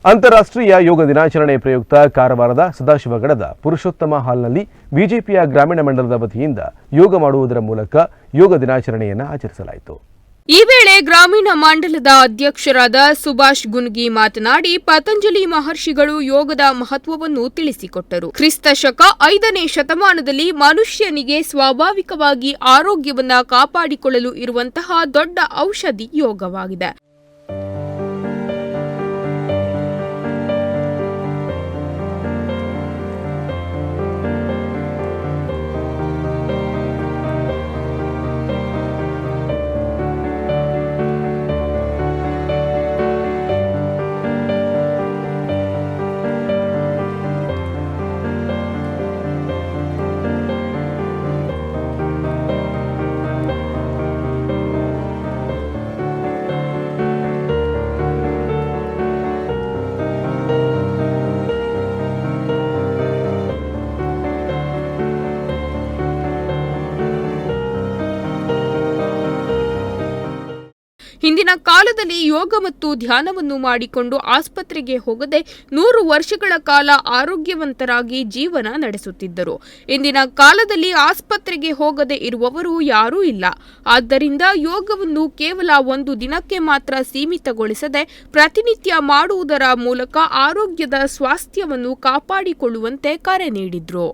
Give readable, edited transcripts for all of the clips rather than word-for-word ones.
ಅಂತಾರಾಷ್ಟ್ರೀಯ ಯೋಗ ದಿನಾಚರಣೆ ಪ್ರಯುಕ್ತ ಕಾರವಾರದ ಸದಾಶಿವಗಡದ ಪುರುಷೋತ್ತಮ ಹಾಲ್ನಲ್ಲಿ ಬಿಜೆಪಿಯ ಗ್ರಾಮೀಣ ಮಂಡಲದ ವತಿಯಿಂದ ಯೋಗ ಮಾಡುವುದರ ಮೂಲಕ ಯೋಗ ದಿನಾಚರಣೆಯನ್ನು ಆಚರಿಸಲಾಯಿತು. ಈ ವೇಳೆ ಗ್ರಾಮೀಣ ಮಂಡಲದ ಅಧ್ಯಕ್ಷರಾದ ಸುಭಾಷ್ ಗುನ್ಗಿ ಮಾತನಾಡಿ, ಪತಂಜಲಿ ಮಹರ್ಷಿಗಳು ಯೋಗದ ಮಹತ್ವವನ್ನು ತಿಳಿಸಿಕೊಟ್ಟರು. ಕ್ರಿಸ್ತ ಶಕ 5ನೇ ಶತಮಾನದಲ್ಲಿ ಮನುಷ್ಯನಿಗೆ ಸ್ವಾಭಾವಿಕವಾಗಿ ಆರೋಗ್ಯವನ್ನ ಕಾಪಾಡಿಕೊಳ್ಳಲು ಇರುವಂತಹ ದೊಡ್ಡ ಔಷಧಿ ಯೋಗವಾಗಿದೆ. ಹಿಂದಿನ ಕಾಲದಲ್ಲಿ ಯೋಗ ಮತ್ತು ಧ್ಯಾನವನ್ನು ಮಾಡಿಕೊಂಡು ಆಸ್ಪತ್ರೆಗೆ ಹೋಗದೆ 100 ವರ್ಷಗಳ ಕಾಲ ಆರೋಗ್ಯವಂತರಾಗಿ ಜೀವನ ನಡೆಸುತ್ತಿದ್ದರು. ಇಂದಿನ ಕಾಲದಲ್ಲಿ ಆಸ್ಪತ್ರೆಗೆ ಹೋಗದೆ ಇರುವವರು ಯಾರೂ ಇಲ್ಲ. ಆದ್ದರಿಂದ ಯೋಗವನ್ನು ಕೇವಲ ಒಂದು ದಿನಕ್ಕೆ ಮಾತ್ರ ಸೀಮಿತಗೊಳಿಸದೆ ಪ್ರತಿನಿತ್ಯ ಮಾಡುವುದರ ಮೂಲಕ ಆರೋಗ್ಯದ ಸ್ವಾಸ್ಥ್ಯವನ್ನು ಕಾಪಾಡಿಕೊಳ್ಳುವಂತೆ ಕರೆ ನೀಡಿದರು.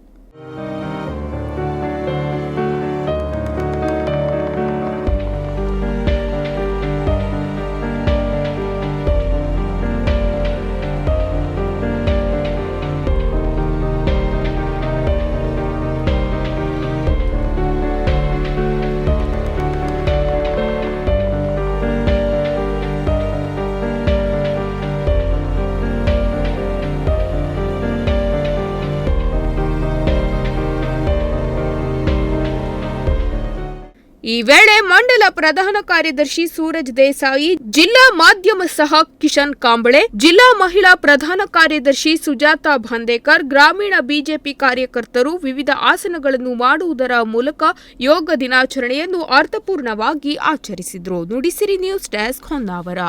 ಈ ವೇಳೆ ಮಂಡಲ ಪ್ರಧಾನ ಕಾರ್ಯದರ್ಶಿ ಸೂರಜ್ ದೇಸಾಯಿ, ಜಿಲ್ಲಾ ಮಾಧ್ಯಮ ಸಹ ಕಿಶನ್ ಕಾಂಬಳೆ, ಜಿಲ್ಲಾ ಮಹಿಳಾ ಪ್ರಧಾನ ಕಾರ್ಯದರ್ಶಿ ಸುಜಾತಾ ಭಾಂದೇಕರ್, ಗ್ರಾಮೀಣ ಬಿಜೆಪಿ ಕಾರ್ಯಕರ್ತರು ವಿವಿಧ ಆಸನಗಳನ್ನು ಮಾಡುವುದರ ಮೂಲಕ ಯೋಗ ದಿನಾಚರಣೆಯನ್ನು ಅರ್ಥಪೂರ್ಣವಾಗಿ ಆಚರಿಸಿದರು. Nudisiri news desk Honnavar.